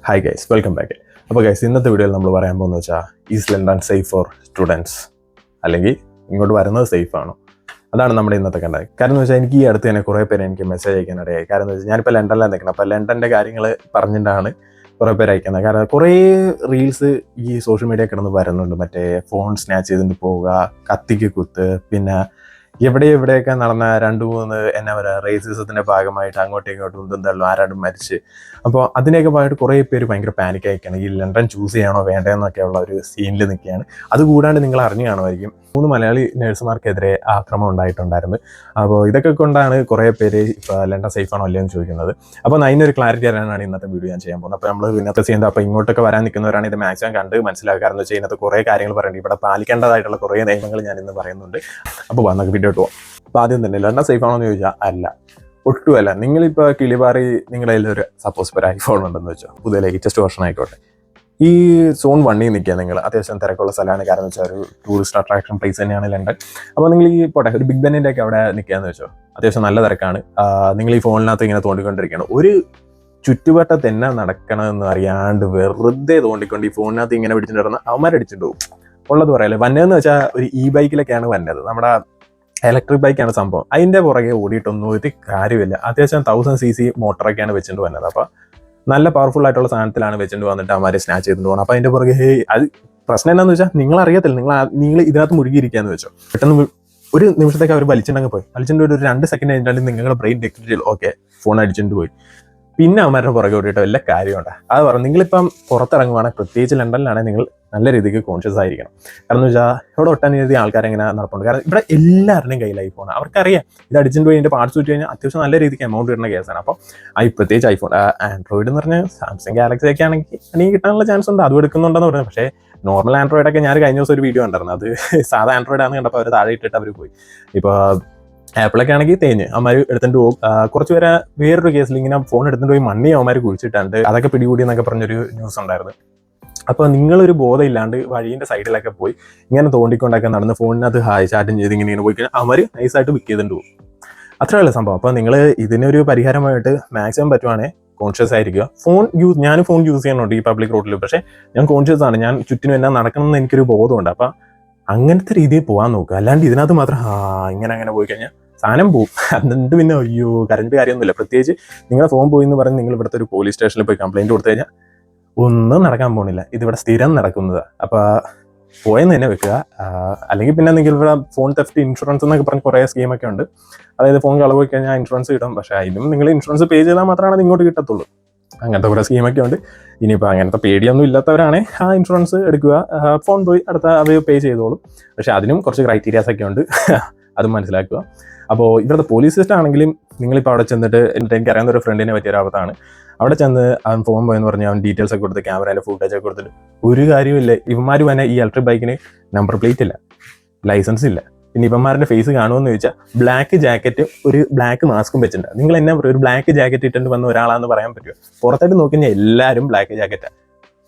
Hi guys, welcome back. അപ്പോൾ guys, ഇന്നത്തെ വീഡിയോയിൽ നമ്മൾ പറയാൻ പോകുന്നത് വെച്ചാൽ is London safe for students, അല്ലെങ്കിൽ ഇങ്ങോട്ട് വരുന്നത് സേഫ് ആണോ? അതാണ് നമ്മുടെ ഇന്നത്തെ കണ്ടത്. കാരണം എന്ന് വെച്ചാൽ എനിക്ക് ഈ അടുത്ത് തന്നെ കുറേ പേര് എനിക്ക് മെസ്സേജ് അയക്കാനിടയായി. കാരണം എന്ന് വെച്ചാൽ ഞാനിപ്പോൾ ലണ്ടനിലാണ് നിൽക്കുന്നത്. അപ്പോൾ ലണ്ടൻ്റെ കാര്യങ്ങൾ പറഞ്ഞിട്ടാണ് കുറേ പേര് അയക്കുന്നത്. കാരണം കുറേ റീൽസ് ഈ സോഷ്യൽ മീഡിയ കിടന്ന് വരുന്നുണ്ട്. മറ്റേ ഫോൺ സ്നാച്ച് ചെയ്തിട്ട് പോവുക, കത്തിക്ക് കുത്ത്, പിന്നെ എവിടെയൊക്കെ നടന്ന 2-3 എന്നാ പറയുക റേസിസത്തിൻ്റെ ഭാഗമായിട്ട് അങ്ങോട്ടും ഇങ്ങോട്ടും ഉന്തും ആരാടും മരിച്ച്. അപ്പോൾ അതിനെയൊക്കെ ഭാഗമായിട്ട് കുറേ പേര് ഭയങ്കര പാനിക് ആയിക്കാണ്. ഈ ലണ്ടൻ ചൂസ് ചെയ്യണോ വേണ്ടതെന്നൊക്കെയുള്ള ഒരു സീനിൽ നിൽക്കുകയാണ്. അതുകൂടാണ്ട് നിങ്ങൾ അറിഞ്ഞു കാണുമായിരിക്കും, 3 മലയാളി നഴ്സുമാർക്കെതിരെ ആക്രമണം ഉണ്ടായിട്ടുണ്ടായിരുന്നു. അപ്പോൾ ഇതൊക്കെ കൊണ്ടാണ് കുറേ പേര് ഇപ്പോൾ ലണ്ടൻ സേഫ് ആണോ അല്ലയോ എന്ന് ചോദിക്കുന്നത്. അപ്പോൾ അതിനൊരു ക്ലാരിറ്റി തരാനാണ് ഇന്നത്തെ വീഡിയോ ഞാൻ ചെയ്യാൻ പോകുന്നത്. അപ്പോൾ നമ്മൾ ഇന്നത്തെ ചെയ്യുന്നത്, അപ്പോൾ ഇങ്ങോട്ടൊക്കെ വരാൻ നിൽക്കുന്നവരാണ് ഇത് മാക്സിമം കണ്ട് മനസ്സിലാക്കുക. കാരണം വെച്ചാൽ ഇതിനകത്ത് കുറേ കാര്യങ്ങൾ പറയുന്നുണ്ട്. ഇവിടെ പാലിക്കേണ്ടതായിട്ടുള്ള കുറേ നിയമങ്ങൾ ഞാൻ ഇന്ന് പറയുന്നുണ്ട്. അപ്പോൾ നമുക്ക് വീഡിയോ ഇട്ട് പോകാം. അപ്പോൾ ആദ്യം തന്നെ ലണ്ടൻ സേഫ് ആണോ എന്ന് ചോദിച്ചാൽ അല്ല, ഒട്ടുമല്ല. നിങ്ങളിപ്പോൾ കിളിപാറി നിങ്ങളുടെ കയ്യിലൊരു സപ്പോസ് ഒരു ഐഫോൺ ഉണ്ടെന്ന് വെച്ചോ, പുതിയ ലേറ്റസ്റ്റ് വെർഷൻ ആയിക്കോട്ടെ. ഈ സോൺ 1 നിൽക്കുക നിങ്ങൾ, അത്യാവശ്യം തിരക്കുള്ള സ്ഥലമാണ്. കാരണം വെച്ചാൽ ഒരു ടൂറിസ്റ്റ് അട്രാക്ഷൻ പ്ലേസ് തന്നെയാണ് ലണ്ടൻ. അപ്പോൾ നിങ്ങൾ ഈ പോട്ടെ ഒരു ബിഗ് ബെന്നിൻ്റെ ഒക്കെ അവിടെ നിൽക്കുകയെന്ന് വെച്ചോ, അത്യാവശ്യം നല്ല തിരക്കാണ്. നിങ്ങൾ ഈ ഫോണിനകത്ത് ഇങ്ങനെ തോണ്ടിക്കൊണ്ടിരിക്കുകയാണ്. ഒരു ചുറ്റുവട്ടത്ത് തന്നെ നടക്കണമെന്ന് അറിയാണ്ട് വെറുതെ തോണ്ടിക്കൊണ്ട് ഈ ഫോണിനകത്ത് ഇങ്ങനെ പിടിച്ചിട്ട് വരുന്ന അവന്മാരടിച്ചിട്ട് പോകും. ഉള്ളത് പറയല്ലേ. വന്നതെന്ന് വെച്ചാൽ ഒരു ബൈക്കിലൊക്കെയാണ് വന്നത്. നമ്മുടെ ഇലക്ട്രിക് ബൈക്കാണ് സംഭവം. അതിൻ്റെ പുറകെ ഓടിയിട്ടൊന്നും ഒരു കാര്യമില്ല. അത്യാവശ്യം 1000cc മോട്ടറൊക്കെയാണ് വെച്ചിട്ട് വന്നത്. അപ്പോൾ നല്ല പവർഫുൾ ആയിട്ടുള്ള സാധനത്തിലാണ് വെച്ചിട്ട് വന്നിട്ട് അവന്മാരെ സ്നാച്ച് ചെയ്തിട്ട് പോകണം. അപ്പോൾ അതിൻ്റെ പുറകെ അത് പ്രശ്നം എന്താണെന്ന് വെച്ചാൽ നിങ്ങൾ അറിയത്തില്ല, നിങ്ങൾ ഇതിനകത്ത് മുഴുകിയിരിക്കാന്ന് വെച്ചോ. പെട്ടെന്ന് ഒരു നിമിഷത്തേക്ക് അവർ വലിച്ചിട്ടങ്ങ് പോയി. വലിച്ചിട്ട് ഒരു 2 സെക്കൻഡ് കഴിഞ്ഞിട്ട് നിങ്ങളുടെ ബ്രെയിൻ ടെക്നിക്കൽ ഓക്കെ ഫോൺ അടിച്ചിട്ട് പോയി. പിന്നെ അവന്മാരുടെ പുറകെ ഓടിയിട്ട് വല്ല കാര്യമുണ്ട്. അത് പറഞ്ഞു, നിങ്ങളിപ്പം പുറത്തിറങ്ങുവാണെങ്കിൽ പ്രത്യേകിച്ച് ലണ്ടനിലാണെങ്കിൽ നിങ്ങൾ നല്ല രീതിക്ക് കോൺഷ്യസ് ആയിരിക്കണം. കാരണം എന്ന് വെച്ചാൽ ഇവിടെ ഒട്ടനവധി ആൾക്കാരെങ്ങനെ നടപ്പുണ്ട്. കാരണം ഇവിടെ എല്ലാവരുടെയും കയ്യിൽ ഐഫോൺ. അവർക്കറിയാം ഇത് അടിച്ചിട്ട് പോയി അതിൻ്റെ പാർട്സ് വിറ്റ് കഴിഞ്ഞാൽ അത്യാവശ്യം നല്ല രീതിക്ക് എമൗണ്ട് കിട്ടുന്ന കേസാണ്. അപ്പോൾ പ്രത്യേകിച്ച് ഐഫോൺ, ആൻഡ്രോയിഡ് എന്ന് പറഞ്ഞാൽ സാംസങ് ഗാലക്സി ഒക്കെ ആണെങ്കിൽ എനിക്ക് കിട്ടാനുള്ള ചാൻസ് ഉണ്ട്. അതും എടുക്കുന്നുണ്ടെന്ന് പറഞ്ഞു. പക്ഷേ നോർമൽ ആൻഡ്രോയിഡൊക്കെ ഞാൻ കഴിഞ്ഞ ദിവസം ഒരു വീഡിയോ ഉണ്ടായിരുന്നു. അത് സാധാ ആൻഡ്രോയിഡ് ആണെന്ന് കണ്ടപ്പോൾ അവർ താഴെ ഇട്ടിട്ട് അവർ പോയി. ഇപ്പോൾ ആപ്പിളൊക്കെ ആണെങ്കിൽ തേഞ്ഞ് അവന്മാർ എടുത്തിട്ട് പോകും. കുറച്ച് പേരെ വേറൊരു കേസിൽ ഇങ്ങനെ ഫോൺ എടുത്തിട്ട് പോയി മണ്ണി അവന്മാർ കുഴിച്ചിട്ടുണ്ട്. അതൊക്കെ പിടികൂടി എന്നൊക്കെ പറഞ്ഞൊരു ന്യൂസ് ഉണ്ടായിരുന്നു. അപ്പോൾ നിങ്ങളൊരു ബോധം ഇല്ലാണ്ട് വഴീൻ്റെ സൈഡിലൊക്കെ പോയി ഇങ്ങനെ തോണ്ടിക്കൊണ്ടൊക്കെ നടന്ന് ഫോണിനകത്ത് ചാറ്റും ചെയ്ത് ഇങ്ങനെ പോയി കഴിഞ്ഞാൽ അവർ നൈസായിട്ട് പിക്ക് ചെയ്തിട്ട് പോകും. അത്രയുള്ള സംഭവം. അപ്പോൾ നിങ്ങൾ ഇതിനൊരു പരിഹാരമായിട്ട് മാക്സിമം പറ്റുവാണെങ്കിൽ കോൺഷ്യസ് ആയിരിക്കുക. ഞാൻ ഫോൺ യൂസ് ചെയ്യുന്നുണ്ട് ഈ പബ്ലിക് റോഡിൽ. പക്ഷേ ഞാൻ കോൺഷ്യസ് ആണ്. ഞാൻ ചുറ്റിനും എന്നാ നടക്കണമെന്ന് എനിക്കൊരു ബോധമുണ്ട്. അപ്പോൾ അങ്ങനത്തെ രീതിയിൽ പോകാൻ നോക്കുക. അല്ലാണ്ട് ഇതിനകത്ത് മാത്രം ഇങ്ങനെ പോയി കഴിഞ്ഞാൽ സാധനം പോവും. എന്നിട്ട് പിന്നെ അയ്യോ കരണ്ട് കാര്യമൊന്നുമില്ല. പ്രത്യേകിച്ച് നിങ്ങളുടെ ഫോൺ പോയി എന്ന് പറഞ്ഞ് നിങ്ങൾ ഇവിടുത്തെ ഒരു പോലീസ് സ്റ്റേഷനിൽ പോയി കംപ്ലയിൻറ്റ് കൊടുത്തു കഴിഞ്ഞാൽ ഒന്നും നടക്കാൻ പോകുന്നില്ല. ഇതിവിടെ സ്ഥിരം നടക്കുന്നത്. അപ്പോൾ പോയെന്ന് തന്നെ വെക്കുക. അല്ലെങ്കിൽ പിന്നെ നിങ്ങൾ ഇവിടെ ഫോൺ തെഫ്റ്റ് ഇൻഷുറൻസ് എന്നൊക്കെ പറഞ്ഞ് കുറേ സ്കീമൊക്കെ ഉണ്ട്. അതായത് ഫോൺ കളവ് പോയി കഴിഞ്ഞാൽ ഇൻഷുറൻസ് കിട്ടും. പക്ഷേ അതിനും നിങ്ങൾ ഇൻഷുറൻസ് പേ ചെയ്താൽ മാത്രമാണ് അത് ഇങ്ങോട്ട് കിട്ടത്തുള്ളൂ. അങ്ങനത്തെ കുറേ സ്കീമൊക്കെ ഉണ്ട്. ഇനിയിപ്പോൾ അങ്ങനത്തെ പേടിയൊന്നും ഇല്ലാത്തവരാണ് ആ ഇൻഷുറൻസ് എടുക്കുക. ഫോൺ പോയി അടുത്ത അവർ പേ ചെയ്തോളും. പക്ഷേ അതിനും കുറച്ച് ക്രൈറ്റീരിയാസ് ഒക്കെ ഉണ്ട്. അതും മനസ്സിലാക്കുക. അപ്പോൾ ഇവിടുത്തെ പോലീസ് സിസ്റ്റം ആണെങ്കിലും നിങ്ങളിപ്പോൾ അവിടെ ചെന്നിട്ട് എനിക്കറിയാവുന്ന ഒരു ഫ്രണ്ടിനെ പറ്റിയൊരാപത്താണ്. അവിടെ ചെന്ന് അവൻ ഫോൺ പോയെന്ന് പറഞ്ഞ് അവൻ ഡീറ്റെയിൽസ് ഒക്കെ കൊടുത്ത് ക്യാമറേൻ്റെ ഫുട്ടേജ് ഒക്കെ കൊടുത്തിട്ട് ഒരു കാര്യമില്ല. ഇവന്മാർ തന്നെ ഈ ഇലക്ട്രിക് ബൈക്കിന് നമ്പർ പ്ലേറ്റ് ഇല്ല, ലൈസൻസ് ഇല്ല. പിന്നെ ഇവന്മാരുടെ ഫേസ് കാണുമെന്ന് ചോദിച്ചാൽ ബ്ലാക്ക് ജാക്കറ്റ് ഒരു ബ്ലാക്ക് മാസ്കും വെച്ചിട്ടുണ്ട്. നിങ്ങൾ എന്നാ പറയും, ഒരു ബ്ലാക്ക് ജാക്കറ്റ് ഇട്ടിട്ട് വന്ന ഒരാളാന്ന് പറയാൻ പറ്റുമോ? പുറത്തായിട്ട് നോക്കി കഴിഞ്ഞാൽ എല്ലാവരും ബ്ലാക്ക് ജാക്കറ്റാണ്.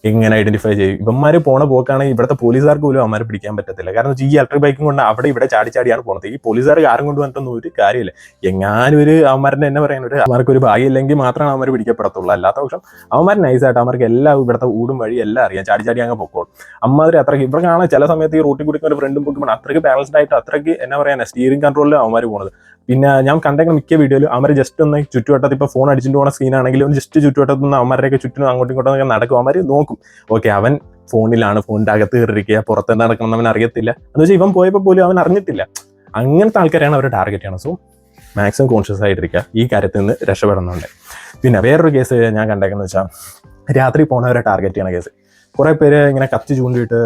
എങ്ങനെ ഐഡന്റിഫൈ ചെയ്യും? ഇവന്മാർ പോണ പോക്കാണെങ്കിൽ ഇവിടുത്തെ പോലീസുകാർക്ക് പോലും അവന്മാരെ പിടിക്കാൻ പറ്റത്തില്ല. കാരണം ഈ ഇലക്ട്രിക് ബൈക്കും കൊണ്ട് അവിടെ ഇവിടെ ചാടിയാണ് പോകുന്നത്. ഈ പോലീസുകാർ കാറും കൊണ്ട് വന്നിട്ടൊന്നും ഒരു കാര്യമില്ല. എങ്ങാനും ഒരു അവന്മാരുടെ എന്നാ പറയാൻ അവർക്ക് ഒരു ഭാഗ്യം ഇല്ലെങ്കിൽ മാത്രമാണ് അവന്മാർ പിടിക്കപ്പെടത്തുള്ളൂ. അല്ലാത്ത പക്ഷം അവന്മാർ നൈസായിട്ട് അവർക്ക് എല്ലാം ഇവിടുത്തെ ഊടും വഴി എല്ലാം അറിയാം. ചാടി അങ്ങ് പൊക്കോളും. അമ്മാതിരി അത്രയ്ക്ക് ഇവിടെ കാണാൻ ചില സമയത്ത് ഈ റൂട്ടിൽ കുടിക്കുന്ന ഒരു ഫ്രണ്ടും പൊക്കുമ്പോൾ അത്രയ്ക്ക് ബാലൻസ്ഡ് ആയിട്ട് അത്രയ്ക്ക് എന്നാ പറയാൻ സ്റ്റിയറിംഗ് കൺട്രോളിൽ അവന്മാർ പോകുന്നത്. പിന്നെ ഞാൻ കണ്ടെങ്കിൽ മിക്ക വീഡിയോയിൽ അവന്മാർ ജസ്റ്റ് ഒന്ന് ചുറ്റുവട്ടത്ത് ഇപ്പോൾ ഫോൺ അടിച്ചിട്ട് പോകുന്ന സീനാണെങ്കിലും ജസ്റ്റ് ചുറ്റുവട്ടത്ത് നിന്ന് അവന്മാരുടെയൊക്കെ ചുറ്റിനും അങ്ങോട്ടും ഇങ്ങോട്ടും നടക്കും. അവന്മാർ നോക്കും, ഓക്കെ അവൻ ഫോണിലാണ്, ഫോണിൻ്റെ അകത്ത് കയറിയിരിക്കുക, പുറത്തെന്താ നടക്കണം അവൻ അറിയത്തില്ല എന്ന് വെച്ചാൽ ഇവൻ പോയപ്പോൾ പോലും അവൻ അറിഞ്ഞിട്ടില്ല. അങ്ങനത്തെ ആൾക്കാരാണ് അവർ ടാർഗറ്റ് ചെയ്യണം. സോ മാക്സിമം കോൺഷ്യസ് ആയിട്ടിരിക്കുക, ഈ കാര്യത്തിൽ നിന്ന് രക്ഷപ്പെടുന്നുണ്ട്. പിന്നെ വേറൊരു കേസ് ഞാൻ കണ്ടേക്കെന്ന് വെച്ചാൽ രാത്രി പോണവരെ ടാർഗറ്റ് ചെയ്യണ കേസ്. കുറേ പേര് ഇങ്ങനെ കത്തി ചൂണ്ടിയിട്ട്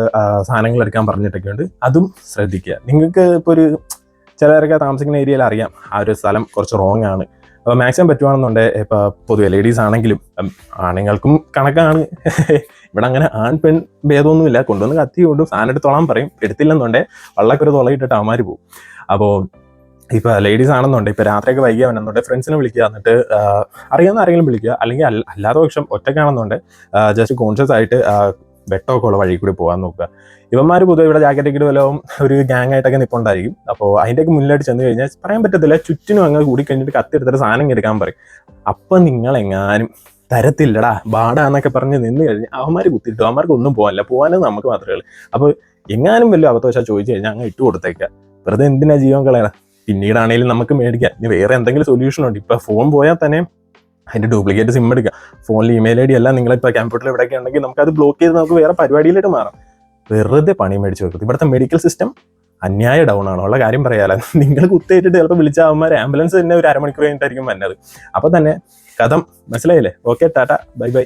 സാധനങ്ങൾ എടുക്കാൻ പറഞ്ഞിട്ടൊക്കെ ഉണ്ട്. അതും ശ്രദ്ധിക്കുക. നിങ്ങൾക്ക് ഇപ്പോൾ ഒരു ചിലരൊക്കെ താമസിക്കുന്ന ഏരിയയിൽ അറിയാം ആ ഒരു സ്ഥലം കുറച്ച് റോങ് ആണ്. അപ്പോൾ മാക്സിമം പറ്റുവാണെന്നുണ്ടെങ്കിൽ ഇപ്പോൾ പൊതുവെ ലേഡീസ് ആണെങ്കിലും ആണുങ്ങൾക്കും കണക്കാണ്. ഇവിടെ അങ്ങനെ ആൺ പെൺ ഭേദമൊന്നുമില്ല. കൊണ്ടുവന്ന് കത്തി കൊണ്ടും സാധനം എടുത്തോളാൻ പറയും. എടുത്തില്ലെന്നുണ്ടെങ്കിൽ വള്ളക്കൊരു തുളയിട്ടിട്ട് അവന്മാർ പോകും. അപ്പോൾ ഇപ്പോൾ ലേഡീസ് ആണെന്നുണ്ടെങ്കിൽ ഇപ്പോൾ രാത്രിയൊക്കെ വൈകിയ വന്നെന്നുണ്ടെങ്കിൽ ഫ്രണ്ട്സിനെ വിളിക്കുക, എന്നിട്ട് അറിയാവുന്ന ആരെങ്കിലും വിളിക്കുക. അല്ലെങ്കിൽ അല്ലാത്ത പക്ഷം ഒറ്റയ്ക്കാണെന്നുണ്ടെങ്കിൽ ജസ്റ്റ് കോൺഷ്യസ് ആയിട്ട് വെട്ടമൊക്കെ ഉള്ള വഴി കൂടി പോകാൻ നോക്കുക. ഇവന്മാർ പൊതുവെ ഇവിടെ ജാക്കറ്റൊക്കെ വല്ലതും ഒരു ഗ്യാങ് ആയിട്ടൊക്കെ നിൽപ്പുണ്ടായിരിക്കും. അപ്പോൾ അതിൻ്റെയൊക്കെ മുന്നിലായിട്ട് ചെന്ന് കഴിഞ്ഞാൽ പറയാൻ പറ്റത്തില്ല, ചുറ്റിനും അങ്ങ് കൂടി കഴിഞ്ഞിട്ട് കത്തിയെടുത്തിട്ട് സാധനം എടുക്കാൻ പറയും. അപ്പം നിങ്ങളെങ്ങാനും തരത്തില്ലടാ ബാടാന്നൊക്കെ പറഞ്ഞ് നിന്ന് കഴിഞ്ഞ് അവന്മാർ കുത്തിയിട്ടു, അവന്മാർക്ക് ഒന്നും പോകാനില്ല, പോകാനും നമുക്ക് മാത്രമേ ഉള്ളൂ. അപ്പോൾ എങ്ങാനും വലിയ അബദ്ധവശാൽ ചോദിച്ചു കഴിഞ്ഞാൽ അങ്ങ് ഇട്ട് കൊടുത്തേക്കുക, വെറുതെ എന്തിനാ ജീവൻ കളയണം, പിന്നീടാണെങ്കിലും നമുക്ക് മേടിക്കാം. ഇനി വേറെ എന്തെങ്കിലും സൊല്യൂഷൻ ഉണ്ട്. ഇപ്പം ഫോൺ പോയാൽ തന്നെ അതിൻ്റെ ഡ്യൂപ്ലിക്കേറ്റ് സിം എടുക്കുക, ഫോണിൽ ഇമെയിൽ ഐ ഡി എല്ലാം നിങ്ങളിപ്പോൾ കമ്പ്യൂട്ടറിൽ എവിടെയൊക്കെ ഉണ്ടെങ്കിൽ നമുക്കത് ബ്ലോക്ക് ചെയ്ത് നമുക്ക് വേറെ പരിപാടിയിലേക്ക് മാറാം. വെറുതെ പണി മേടിച്ച് വെക്കും. ഇവിടുത്തെ മെഡിക്കൽ സിസ്റ്റം അന്യായ ഡൗൺ ആണ്, ഉള്ള കാര്യം പറയാലോ. നിങ്ങൾ കുത്തേറ്റിട്ട് ചിലപ്പോൾ വിളിച്ച അവന്മാർ ആംബുലൻസ് തന്നെ ഒരു അരമണിക്കൂർ കഴിഞ്ഞിട്ടായിരിക്കും വന്നത്. അപ്പോൾ തന്നെ കഥം മനസ്സിലായില്ലേ? Okay, Tata, bye bye.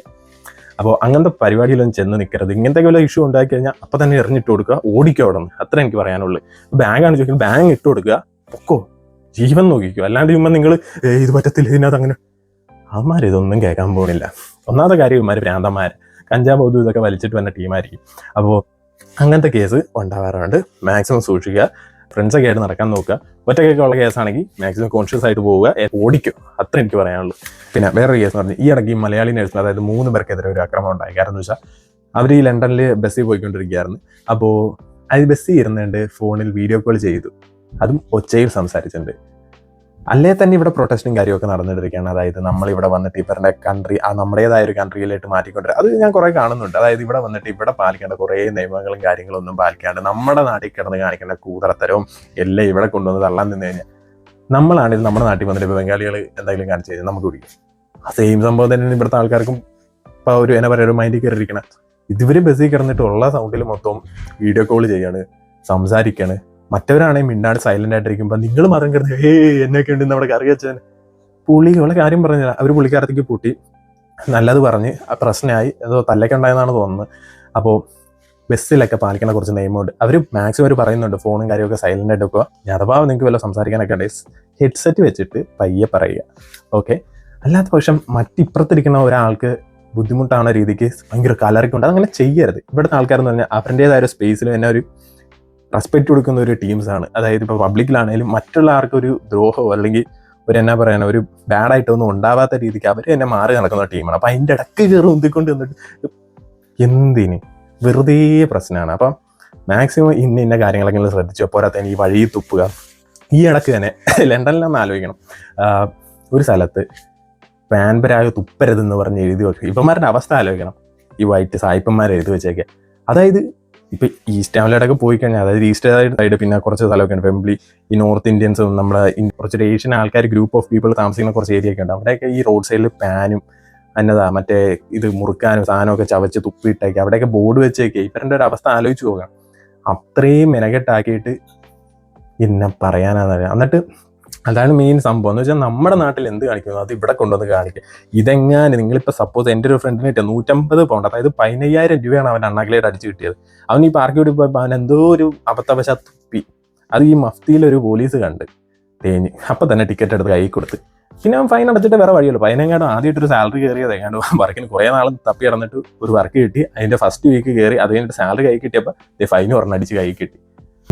അപ്പോൾ അങ്ങനത്തെ പരിപാടിയിലൊന്നും ചെന്ന് നിൽക്കരുത്. ഇങ്ങനത്തെ വല്ല ഇഷ്യൂ ഉണ്ടാക്കി കഴിഞ്ഞാൽ അപ്പം തന്നെ എറിഞ്ഞിട്ട് കൊടുക്കുക, ഓടിക്കുക അവിടെ നിന്ന്. അത്ര എനിക്ക് പറയാനുള്ളൂ. ബാങ്കാണ് ചോദിക്കുന്നത്, ബാങ്ക് ഇട്ട് കൊടുക്കുക, പൊക്കോ, ജീവൻ നോക്കിക്കോ. അല്ലാണ്ട് ചുമ്മാ നിങ്ങൾ ഇത് പറ്റത്തില്ല, ഇതിനകത്ത് അങ്ങനെ. അവന്മാർ ഇതൊന്നും കേൾക്കാൻ പോകുന്നില്ല. ഒന്നാമത്തെ കാര്യം ഇവന്മാർ ഭ്രാന്തന്മാർ, കഞ്ചാവ് ബോധം ഇതൊക്കെ വലിച്ചിട്ട് വന്ന ടീമായിരിക്കും. അപ്പോൾ അങ്ങനത്തെ കേസ് ഉണ്ടാവാറുണ്ട്. മാക്സിമം സൂക്ഷിക്കുക, ഫ്രണ്ട്സൊക്കെ ആയിട്ട് നടക്കാൻ നോക്കുക. ഒറ്റയ്ക്കൊക്കെ ഉള്ള കേസാണെങ്കിൽ മാക്സിമം കോൺഷ്യസ് ആയിട്ട് പോവുക, ഓടിക്കുക. അത്ര എനിക്ക് പറയാനുള്ളൂ. പിന്നെ വേറൊരു കേസ് എന്ന് പറഞ്ഞാൽ, ഈ ഇടയ്ക്ക് മലയാളി നേഴ്സിന്, അതായത് 3 പേർക്കെതിരെ ഒരു ആക്രമണം ഉണ്ടായി. കാരണം എന്ന് വെച്ചാൽ അവർ ഈ ലണ്ടനിൽ ബസ്സിൽ പോയിക്കൊണ്ടിരിക്കുകയായിരുന്നു. അപ്പോൾ അത് ബസ്സിൽ ഇരുന്നുകൊണ്ട് ഫോണിൽ വീഡിയോ കോൾ ചെയ്തു, അതും ഒച്ചയിൽ സംസാരിച്ചിട്ടുണ്ട്. അല്ലേ തന്നെ ഇവിടെ പ്രൊട്ടസ്റ്റും കാര്യമൊക്കെ നടന്നിട്ടിരിക്കുകയാണ്. അതായത് നമ്മളിവിടെ വന്നിട്ട് ഇവരുടെ കൺട്രി, നമ്മുടേതായ ഒരു കൺട്രിയിലേക്ക് മാറ്റിക്കൊണ്ടിരിക്കുക. അത് ഞാൻ കുറേ കാണുന്നുണ്ട്. അതായത് ഇവിടെ വന്നിട്ട് ഇവിടെ പാലിക്കേണ്ട കുറേ നിയമങ്ങളും കാര്യങ്ങളും ഒന്നും പാലിക്കാണ്ട് നമ്മുടെ നാട്ടിൽ കിടന്ന് കാണിക്കേണ്ട കൂതറത്തരവും എല്ലാം ഇവിടെ കൊണ്ടുവന്ന് തള്ളാൻ നിന്ന് കഴിഞ്ഞാൽ, നമ്മളാണെങ്കിൽ നമ്മുടെ നാട്ടിൽ വന്നിട്ട് ഇപ്പോൾ ബംഗാളികൾ എന്തെങ്കിലും കാണിച്ചു കഴിഞ്ഞാൽ നമുക്ക് പിടിക്കും. ആ സെയിം സംഭവം തന്നെ ഇവിടുത്തെ ആൾക്കാർക്കും ഇപ്പോൾ ഒരു എന്നാ പറയുക, ഒരു മൈൻഡിൽ കയറിയിരിക്കണം. ഇതുവരെ ബസ്സിൽ കിടന്നിട്ട് ഉള്ള സൗണ്ടിൽ മൊത്തം വീഡിയോ കോൾ ചെയ്യാണ്, സംസാരിക്കാണ്. മറ്റവരാണെങ്കിൽ മിണ്ടാണ്ട് സൈലന്റ് ആയിട്ടിരിക്കുമ്പോൾ നിങ്ങൾ മരം കിടന്ന് എന്നൊക്കെ ഉണ്ട് നമ്മുടെ കറി വെച്ചാൽ പുള്ളിയുള്ള കാര്യം പറഞ്ഞില്ല. അവർ പുള്ളിക്കാരത്തേക്ക് പൂട്ടി നല്ലത് പറഞ്ഞ് പ്രശ്നമായി, ഏതോ തല്ലൊക്കെ ഉണ്ടായെന്നാണ് തോന്നുന്നത്. അപ്പോൾ ബസ്സിലൊക്കെ പാലിക്കുന്ന കുറച്ച് നിയമമുണ്ട്. അവർ മാക്സിമം അവർ പറയുന്നുണ്ട് ഫോണും കാര്യമൊക്കെ സൈലന്റ് ആയിട്ട് വെക്കുക. അഥവാ നിങ്ങൾക്ക് വല്ല സംസാരിക്കാനൊക്കെ ഉണ്ടെങ്കിൽ ഹെഡ്സെറ്റ് വെച്ചിട്ട് പയ്യെ പറയുക, ഓക്കെ. അല്ലാത്ത പക്ഷം മറ്റിപ്പുറത്തിരിക്കുന്ന ഒരാൾക്ക് ബുദ്ധിമുട്ടാവുന്ന രീതിക്ക് ഭയങ്കര കലറിക്കൊണ്ട് അതങ്ങനെ ചെയ്യരുത്. ഇവിടുത്തെ ആൾക്കാരെന്ന് പറഞ്ഞാൽ അവരുടേതായ ഒരു സ്പേസിൽ തന്നെ ഒരു റെസ്പെക്റ്റ് കൊടുക്കുന്ന ഒരു ടീംസാണ്. അതായത് ഇപ്പോൾ പബ്ലിക്കിലാണെങ്കിലും മറ്റുള്ള ആർക്കൊരു ദ്രോഹമോ അല്ലെങ്കിൽ ഒരു എന്നാ പറയാനോ ഒരു ബാഡായിട്ടൊന്നും ഉണ്ടാവാത്ത രീതിക്ക് അവർ തന്നെ മാറി നടക്കുന്ന ടീമാണ്. അപ്പം അതിൻ്റെ ഇടയ്ക്ക് കയറി ഉന്തിക്കൊണ്ട് എന്നിട്ട് എന്തിന് വെറുതെ പ്രശ്നമാണ്. അപ്പം മാക്സിമം ഇന്ന കാര്യങ്ങളൊക്കെ ശ്രദ്ധിച്ചു. പോരാത്തതിന് ഈ വഴി തുപ്പുക. ഈ ഇടയ്ക്ക് തന്നെ ലണ്ടനിലൊന്ന് ആലോചിക്കണം, ഒരു സ്ഥലത്ത് പാൻപരാഗ് തുപ്പരുതെന്ന് പറഞ്ഞ് എഴുതി വെക്കുക. ഇപ്പന്മാരുടെ അവസ്ഥ ആലോചിക്കണം, ഈ വൈറ്റ് സായിപ്പന്മാരെ എഴുതി വെച്ചേക്കുക. അതായത് ഇപ്പം ഈസ്റ്റ് ആംലൈഡൊക്കെ പോയി കഴിഞ്ഞാൽ, അതായത് ഈസ്റ്റ് സൈഡ് പിന്നെ കുറച്ച് സ്ഥലമൊക്കെ ഉണ്ട്, വെംബ്ലി, ഈ നോർത്ത് ഇന്ത്യൻസും നമ്മുടെ കുറച്ചൊരു ഏഷ്യൻ ആൾക്കാർ ഗ്രൂപ്പ് ഓഫ് പീപ്പിൾ താമസിക്കുന്ന കുറച്ച് ഏരിയ ഒക്കെ ഉണ്ട്. അവിടെയൊക്കെ ഈ റോഡ് സൈഡിൽ പാനും എന്നതാ മറ്റേ ഇത് മുറുക്കാനും സാധനമൊക്കെ ചവച്ച് തുപ്പിയിട്ടേക്ക് അവിടെയൊക്കെ ബോർഡ് വെച്ചേക്കെ. ഇവരുടെ ഒരു അവസ്ഥ ആലോചിച്ച് പോകാം. അത്രയും മെനക്കെട്ടാക്കിയിട്ട് എന്നെ പറയാനാണെന്നറിയാം. എന്നിട്ട് അതാണ് മെയിൻ സംഭവം എന്ന് വെച്ചാൽ നമ്മുടെ നാട്ടിൽ എന്ത് കാണിക്കുന്നു അത് ഇവിടെ കൊണ്ടുവന്ന് കാണിക്കുക. ഇതെങ്ങനെ നിങ്ങളിപ്പോൾ സപ്പോസ് എൻ്റെ ഒരു ഫ്രണ്ടിന് കിട്ടിയ 150 പൗണ്ട്, അതായത് 15,000 രൂപയാണ് അവൻ അണ്ണാക്കിലായിട്ട് അടിച്ച് കിട്ടിയത്. അവൻ ഈ പാർക്കി കൂടി പോയപ്പോൾ അവൻ എന്തോ ഒരു അബദ്ധവശ തുപ്പി. അത് ഈ മഫ്തിയിലൊരു പോലീസ് കണ്ട് തേഞ്ഞ് അപ്പം തന്നെ ടിക്കറ്റ് എടുത്ത് കൈ കൊടുത്ത്. പിന്നെ അവൻ ഫൈൻ അടച്ചിട്ട് വേറെ വഴിയുള്ളൂ. അതിനെങ്ങാണ്ട് ആദ്യമായിട്ടൊരു സാലറി കയറിയത് എങ്ങാണ്ട് വർക്കിന് കുറേ നാൾ തപ്പി കിടന്നിട്ട് ഒരു വർക്ക് കിട്ടി. അതിൻ്റെ ഫസ്റ്റ് വീക്ക് കയറി അത് കഴിഞ്ഞിട്ട് സാലറി കൈ കിട്ടിയപ്പോൾ ഫൈൻ അടിച്ച് കൈ കിട്ടി.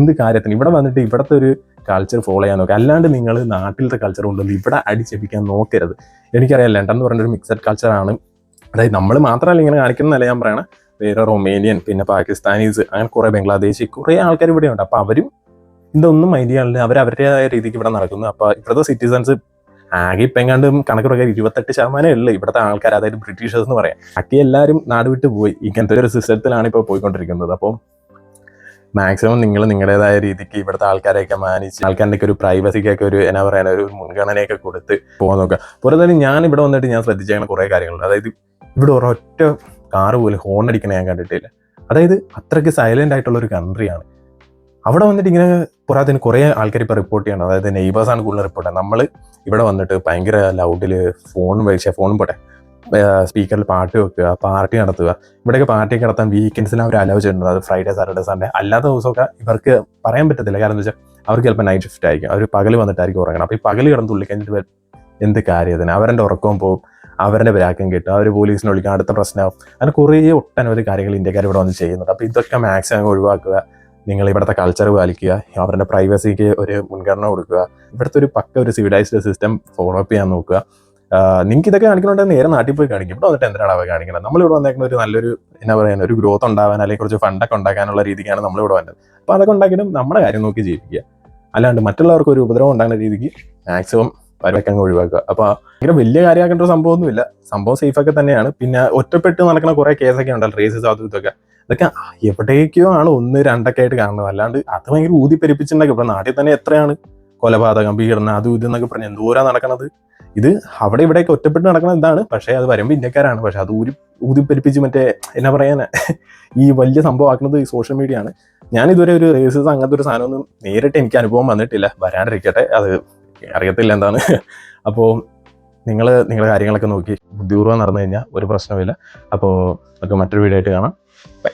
എന്ത് കാര്യത്തിന് ഇവിടെ വന്നിട്ട് ഇവിടുത്തെ ഒരു കൾച്ചർ ഫോളോ ചെയ്യാൻ നോക്കുക. അല്ലാണ്ട് നിങ്ങൾ നാട്ടിലത്തെ കൾച്ചർ കൊണ്ടുവന്ന് ഇവിടെ അടിച്ചെപ്പിക്കാൻ നോക്കരുത്. എനിക്കറിയാം ലണ്ടൻ എന്ന് പറഞ്ഞൊരു മിക്സഡ് കൾച്ചറാണ്. അതായത് നമ്മൾ മാത്രമല്ല ഇങ്ങനെ കാണിക്കുന്നതല്ല ഞാൻ പറയണം, വേറെ റൊമേനിയൻ പിന്നെ പാകിസ്ഥാനീസ് അങ്ങനെ കുറേ ബംഗ്ലാദേശി കുറേ ആൾക്കാർ ഇവിടെ ഉണ്ട്. അപ്പോൾ അവരും ഇതൊന്നും മൈൻഡ് ചെയ്യാനില്ല, അവർ അവരുടേതായ രീതിക്ക് ഇവിടെ നടക്കുന്നു. അപ്പോൾ ഇവിടുത്തെ സിറ്റിസൺസ് ആകെ ഇപ്പം എങ്ങാണ്ട് കണക്ക് പ്രകാരം 28% ഉള്ളു ഇവിടുത്തെ ആൾക്കാർ, അതായത് ബ്രിട്ടീഷേഴ്സ് എന്ന് പറയാം. ബാക്കി എല്ലാവരും നാട് വിട്ട് പോയി. ഇങ്ങനത്തെ ഒരു സിസ്റ്റത്തിലാണ് ഇപ്പോൾ പോയിക്കൊണ്ടിരിക്കുന്നത്. അപ്പോൾ മാക്സിമം നിങ്ങൾ നിങ്ങളുടേതായ രീതിക്ക് ഇവിടുത്തെ ആൾക്കാരെയൊക്കെ മാനിച്ച് ആൾക്കാരുടെ ഒരു പ്രൈവസിക്കൊക്കെ ഒരു എന്നാ പറയുക ഒരു മുൻഗണനയൊക്കെ കൊടുത്ത് പോകാൻ നോക്കുക. പോലെ ഞാൻ ഇവിടെ വന്നിട്ട് ഞാൻ ശ്രദ്ധിച്ചേക്കുന്ന കുറേ കാര്യങ്ങളുണ്ട്. അതായത് ഇവിടെ ഒരൊറ്റ കാറ് പോലും ഹോൺ അടിക്കണ ഞാൻ കണ്ടിട്ടില്ല. അതായത് അത്രയ്ക്ക് സൈലന്റ് ആയിട്ടുള്ള ഒരു കൺട്രിയാണ്. അവിടെ വന്നിട്ട് ഇങ്ങനെ പുറാത്തിന് കുറേ ആൾക്കാർ ഇപ്പോൾ റിപ്പോർട്ട് ചെയ്യണം. അതായത് നെയ്ബേഴ്സാണ് കൂടുതൽ റിപ്പോർട്ട് ചെയ്യുന്നത്. നമ്മൾ ഇവിടെ വന്നിട്ട് ഭയങ്കര ലൗഡിൽ ഫോണും പോട്ടെ സ്പീക്കറിൽ പാട്ട് വെക്കുക, പാർട്ടി നടത്തുക. ഇവിടെയൊക്കെ പാർട്ടിയൊക്കെ നടത്താൻ വീക്കെൻഡ്സിൽ അവർ അലോ ചെയ്യുന്നത്. അത് ഫ്രൈഡേ സാറ്റർഡേ സൺഡേ. അല്ലാത്ത ദിവസമൊക്കെ ഇവർക്ക് പറയാൻ പറ്റത്തില്ല. കാരണം എന്താ വെച്ചാൽ അവർക്ക് ചിലപ്പോൾ നൈറ്റ് ഷിഫ്റ്റ് ആയിരിക്കും, അവർ പകൽ വന്നിട്ടായിരിക്കും ഉറങ്ങണം. അപ്പോൾ ഈ പകൽ കിടന്ന് തുള്ളി കഴിഞ്ഞിട്ട് എന്ത് കാര്യത്തിന് അവരുടെ ഉറക്കവും പോകും, അവരുടെ ബാക്കും കിട്ടും, അവർ പോലീസിനെ വിളിക്കും, അടുത്ത പ്രശ്നമാവും. അങ്ങനെ കുറേ ഒട്ടനവധി കാര്യങ്ങൾ ഇന്ത്യക്കാർ ഇവിടെ വന്ന് ചെയ്യുന്നുണ്ട്. അപ്പോൾ ഇതൊക്കെ മാക്സിമം ഒഴിവാക്കുക. നിങ്ങൾ ഇവിടുത്തെ കൾച്ചർ പാലിക്കുക, അവരുടെ പ്രൈവസിക്ക് ഒരു മുൻഗണന കൊടുക്കുക, ഇവിടുത്തെ ഒരു ഒരു സിവിലൈസ്ഡ് സിസ്റ്റം ഫോളോ അപ്പ് ചെയ്യാൻ നോക്കുക. നിങ്ങൾക്ക് ഇതൊക്കെ കാണിക്കണമെങ്കിൽ നേരെ നാട്ടിൽ പോയി കാണിക്കും. ഇവിടെ വന്നിട്ട് എന്തിനാണ് അവ കാണിക്കണം? നമ്മളിവിടെ വന്നേക്കുന്ന ഒരു നല്ലൊരു എന്നാ പറയുക ഒരു ഗ്രോത്ത് ഉണ്ടാവാൻ അല്ലെങ്കിൽ കുറച്ച് ഫണ്ടൊക്കെ ഉണ്ടാക്കാനുള്ള രീതിക്കാണ് നമ്മളിവിടെ വന്നത്. അപ്പോൾ അതൊക്കെ ഉണ്ടാക്കിയിട്ടും നമ്മുടെ കാര്യം നോക്കി ജീവിക്കുക. അല്ലാണ്ട് മറ്റുള്ളവർക്ക് ഒരു ഉപദ്രവം ഉണ്ടാകുന്ന രീതിക്ക് മാക്സിമം പരിവൊക്കെ അങ്ങ് ഒഴിവാക്കുക. അപ്പോൾ ഭയങ്കര വലിയ കാര്യമാക്കേണ്ട ഒരു സംഭവമൊന്നുമില്ല, സംഭവം സേഫൊക്കെ തന്നെയാണ്. പിന്നെ ഒറ്റപ്പെട്ട് നടക്കുന്ന കുറേ കേസൊക്കെ ഉണ്ടല്ലോ, റേസസ് അതും ഇതൊക്കെ, അതൊക്കെ എവിടേക്കോ ആണ് 1, 2 ആയിട്ട് കാണുന്നത്. അല്ലാണ്ട് അത് ഭയങ്കര ഊതിപ്പെരിപ്പിച്ചിട്ടുണ്ടെങ്കിൽ ഇപ്പോൾ നാട്ടിൽ തന്നെ എത്രയാണ് കൊലപാതകം, പീഡനം, അതും ഇതെന്നൊക്കെ പറഞ്ഞ് എന്തോരാ നടക്കണത്. ഇത് അവിടെ ഇവിടെയൊക്കെ ഒറ്റപ്പെട്ട് നടക്കുന്നത് ഇതാണ്. പക്ഷേ അത് വരുമ്പോൾ ഇന്ത്യക്കാരാണ്. പക്ഷെ അത് ഊതിപ്പെരിപ്പിച്ച് മറ്റേ എന്നാ പറയാൻ ഈ വലിയ സംഭവമാക്കുന്നത് ഈ സോഷ്യൽ മീഡിയ ആണ്. ഞാനിതുവരെ ഒരു റേസസ് അങ്ങനത്തെ ഒരു സാധനമൊന്നും നേരിട്ട് എനിക്ക് അനുഭവം വന്നിട്ടില്ല, വരാണ്ടിരിക്കട്ടെ, അത് അറിയത്തില്ല എന്താണ്. അപ്പോൾ നിങ്ങളുടെ കാര്യങ്ങളൊക്കെ നോക്കി ബുദ്ധിപൂർവ്വം നടന്നു കഴിഞ്ഞാൽ ഒരു പ്രശ്നമില്ല. അപ്പോൾ നമുക്ക് മറ്റൊരു വീഡിയോ ആയിട്ട് കാണാം. ബൈ.